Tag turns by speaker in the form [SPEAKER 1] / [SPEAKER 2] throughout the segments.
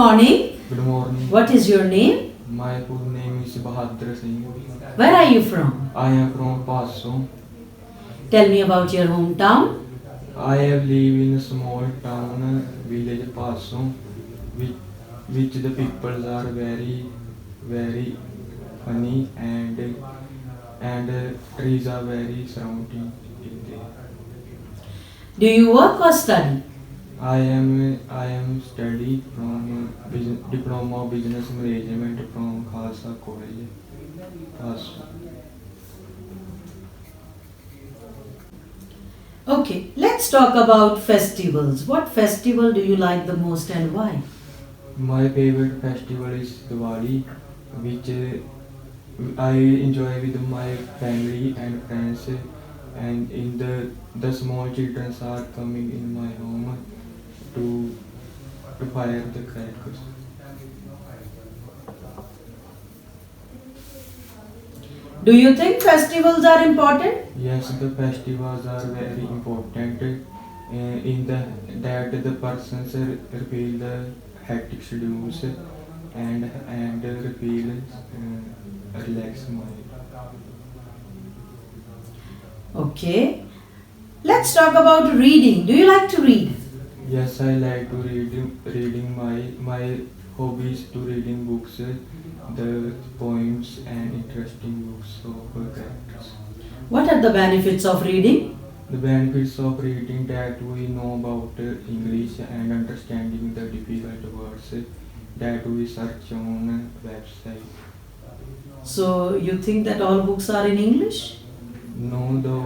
[SPEAKER 1] morning.
[SPEAKER 2] Good morning.
[SPEAKER 1] What is your name?
[SPEAKER 2] My full name is Bahadur Singh.
[SPEAKER 1] Where are you from?
[SPEAKER 2] I am from Paso.
[SPEAKER 1] Tell me about your hometown.
[SPEAKER 2] I have lived in a small town, village Paso, which, which the people are very funny and trees are very surrounding in there.
[SPEAKER 1] Do you work or study?
[SPEAKER 2] I am study from diploma of business management from Khalsa College, Paso.
[SPEAKER 1] Okay, let's talk about festivals. What festival do you like the most and why?
[SPEAKER 2] My favorite festival is Diwali, which I enjoy with my family and friends, and in the small children are coming in my home to to fire the crackers.
[SPEAKER 1] Do you think festivals are important?
[SPEAKER 2] Yes, the festivals are very important. In the that the persons reveal the hectic schedules and reveal relax mind.
[SPEAKER 1] Okay. Let's talk about reading. Do you like to read?
[SPEAKER 2] Yes, I like to reading my hobby is to reading books, the poems and interesting books of characters.
[SPEAKER 1] What are the benefits of reading?
[SPEAKER 2] The benefits of reading that we know about English and understanding the difficult words that we search on website.
[SPEAKER 1] So, you think that all books are in English?
[SPEAKER 2] No, the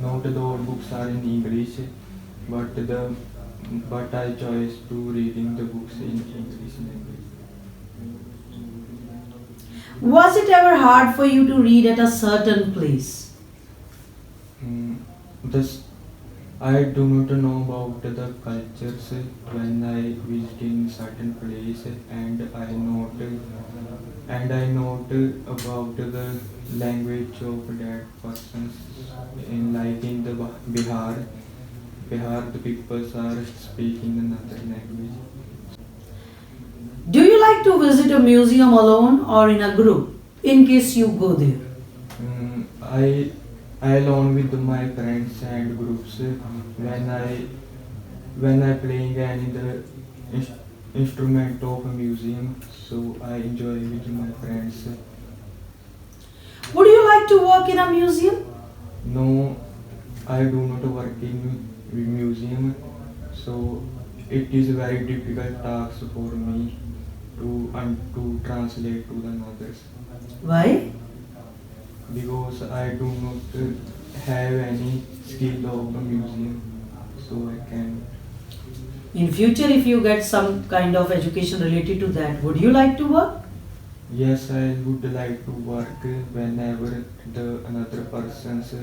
[SPEAKER 2] not all books are in English, but I choose to reading the books in English language.
[SPEAKER 1] Was it ever hard for you to read at a certain place?
[SPEAKER 2] This I do not know about the cultures when I visit in certain place, and I note about the language of that persons in like in the Bihar. Bihar the people are speaking another language.
[SPEAKER 1] Do you like to visit a museum alone or in a group in case you go there?
[SPEAKER 2] I alone with my friends and groups when I playing any the instrument of a museum, so I enjoy with my friends.
[SPEAKER 1] Would you like to work in a museum?
[SPEAKER 2] No, I do not work in museum, so it is a very difficult task for me to translate to the others
[SPEAKER 1] Why?
[SPEAKER 2] because I do not have any skill of a museum, so I can.
[SPEAKER 1] In future, if you get some kind of education related to that, would you like to work?
[SPEAKER 2] Yes, I would like to work whenever the another persons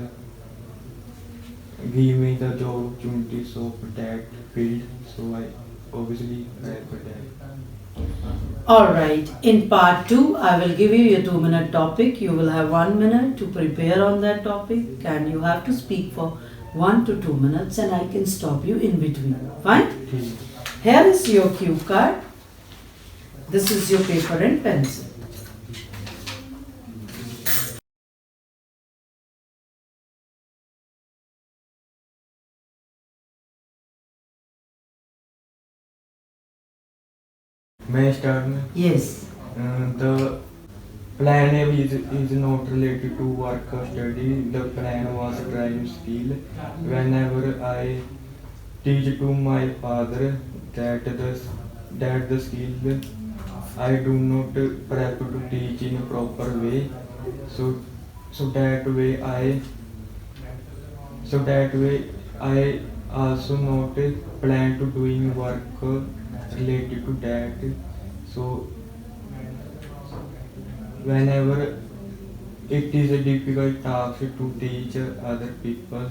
[SPEAKER 2] give me the job opportunities of that field, so I obviously like that.
[SPEAKER 1] Alright, in part 2, I will give you your 2-minute topic. You will have 1 minute to prepare on that topic, and you have to speak for 1 to 2 minutes, and I can stop you in between. Fine? Here is your cue card. This is your paper and pencil.
[SPEAKER 2] May I start?
[SPEAKER 1] Yes.
[SPEAKER 2] The plan A is not related to work or study. The plan was driving skill. Whenever I teach to my father that the skill I do not prep to teach in a proper way. So so that way I I also not plan to doing work related to that. So whenever it is a difficult task to teach other people,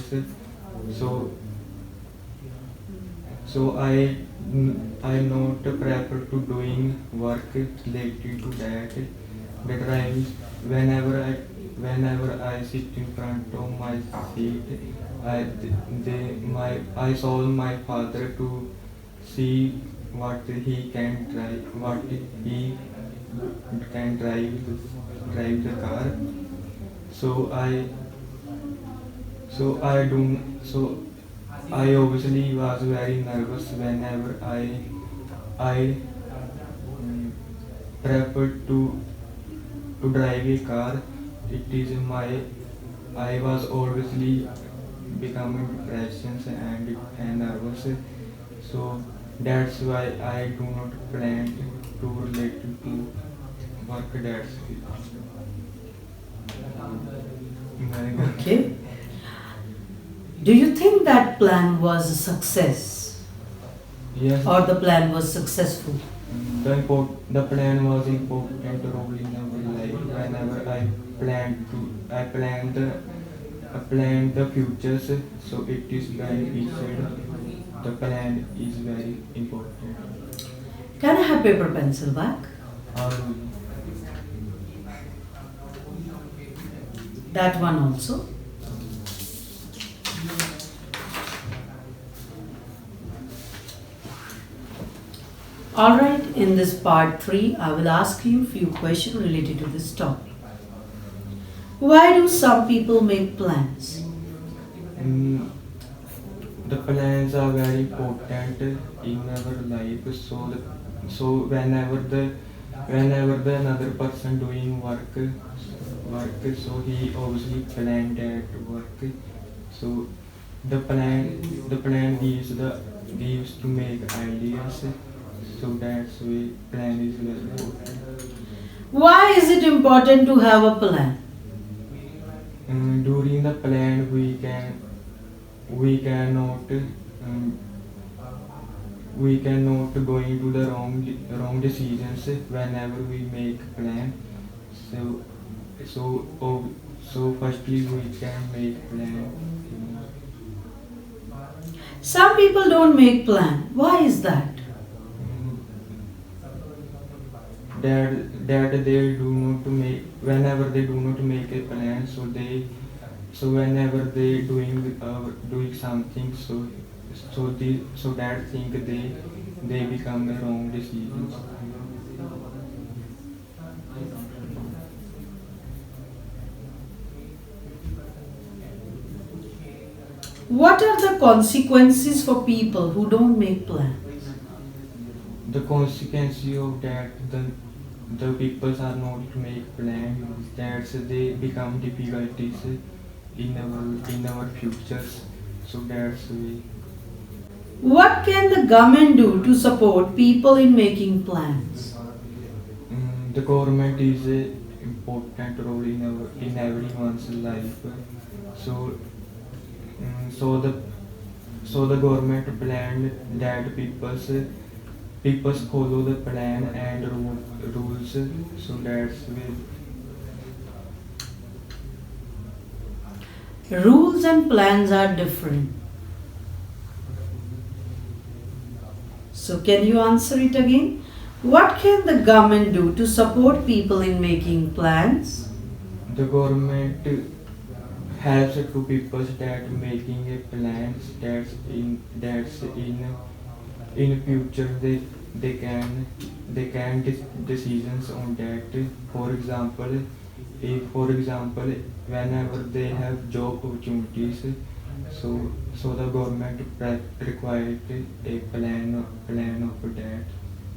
[SPEAKER 2] so I not prefer to doing work related to that. The times whenever I sit in front of my seat, I saw my father to see what he can drive, drive the car. So I so I do so I obviously was very nervous whenever I preferred to drive a car. It is my I was obviously becoming depression and nervous. So that's why I do not plan to relate to work. That's it.
[SPEAKER 1] Okay. Do you think that plan was a success
[SPEAKER 2] Yes.
[SPEAKER 1] or the plan was successful?
[SPEAKER 2] The plan was important role in our life. Whenever I planned the futures, so it is when we said the plan is very important.
[SPEAKER 1] Can I have paper pencil back?
[SPEAKER 2] Or
[SPEAKER 1] That one also. Alright, in this part 3, I will ask you few questions related to this topic. Why do some people make plans?
[SPEAKER 2] mm, the plans are very important in our life. So whenever the another person doing work, so he obviously planned that work. So the plan gives to make ideas. So that's why plan is very important.
[SPEAKER 1] Why is it important to have a plan?
[SPEAKER 2] During the plan we cannot we cannot go into the wrong decisions whenever we make plan. So so firstly we can make plan.
[SPEAKER 1] Some people don't make plan. Why is that?
[SPEAKER 2] That they do not make whenever they do not make a plan, so whenever they doing something, so that thing they become the wrong decisions.
[SPEAKER 1] What are the consequences for people who don't make plans?
[SPEAKER 2] The consequence of that the people are not make plans, that they become difficulties in our futures. So that's why.
[SPEAKER 1] What can the government do to support people in making plans?
[SPEAKER 2] The government is a important role in everyone's life. So so the government planned that people follow the plan and rules. So that's why.
[SPEAKER 1] Rules and plans are different. So, can you answer it again? What can the government do to support people in making plans?
[SPEAKER 2] The government helps to people that making a plans that's in future they can decisions on that. For example, whenever they have job opportunities, so the government required a plan of that.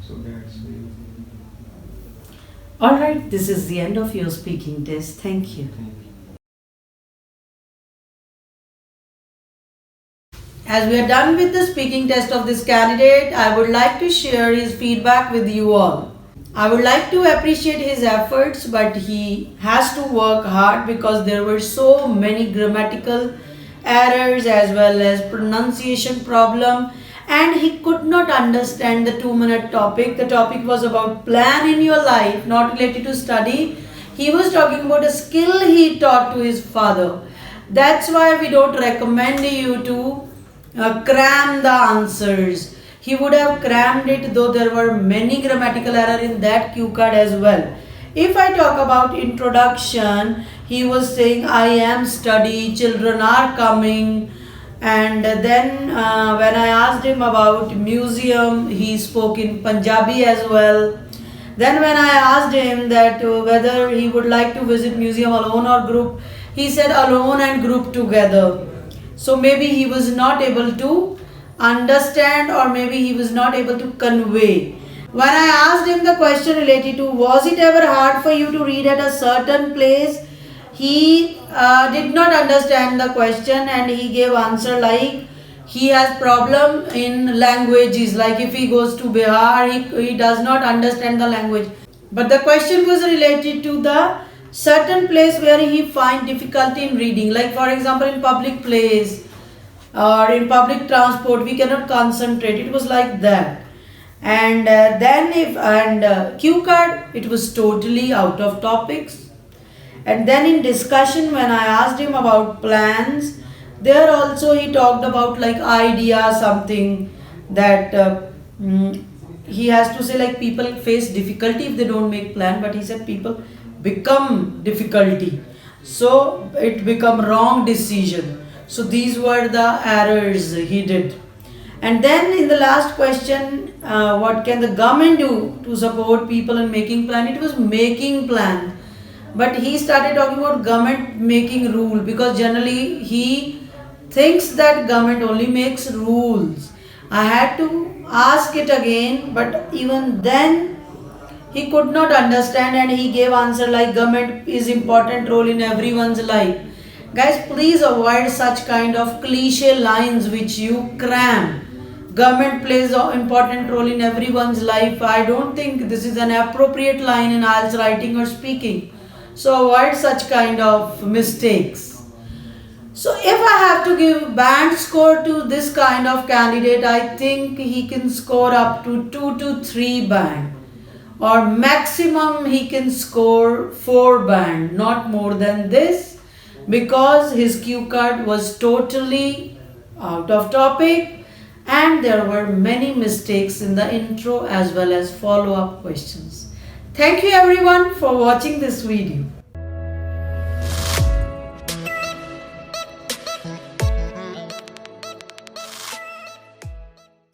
[SPEAKER 2] So that's
[SPEAKER 1] Alright, this is the end of your speaking test. Thank you.
[SPEAKER 2] thank you.
[SPEAKER 1] As we are done with the speaking test of this candidate, I would like to share his feedback with you all. I would like to appreciate his efforts, but he has to work hard because there were so many grammatical errors as well as pronunciation problem, and he could not understand the 2-minute topic. The topic was about plan in your life, not related to study. He was talking about a skill he taught to his father. That's why we don't recommend you to cram the answers. He would have crammed it, though there were many grammatical errors in that cue card as well. If I talk about introduction, he was saying I am study, children are coming, And then when I asked him about museum, he spoke in Punjabi as well. Then when I asked him that whether he would like to visit museum alone or group, he said alone and group together. So maybe he was not able to understand, or maybe he was not able to convey. When I asked him the question related to was it ever hard for you to read at a certain place, he did not understand the question, and he gave answer like he has problem in languages, like if he goes to Bihar, he does not understand the language. But the question was related to the certain place where he find difficulty in reading, like for example in public place or in public transport we cannot concentrate. It was like that. And cue card, it was totally out of topics. And then in discussion, when I asked him about plans, there also he talked about like idea, something that he has to say like people face difficulty if they don't make plan, but he said people become difficulty, so it become wrong decision. So these were the errors he did. And then in the last question, what can the government do to support people in making plan? It was making plan. But he started talking about government making rule, because generally he thinks that government only makes rules. I had to ask it again, but even then he could not understand, and he gave answer like government is important role in everyone's life. Guys, please avoid such kind of cliche lines which you cram. Government plays an important role in everyone's life. I don't think this is an appropriate line in IELTS writing or speaking. So avoid such kind of mistakes. So if I have to give band score to this kind of candidate, I think he can score up to 2 to 3 band, or maximum he can score 4 band, not more than this, because his cue card was totally out of topic and there were many mistakes in the intro as well as follow-up questions. Thank you everyone for watching this video.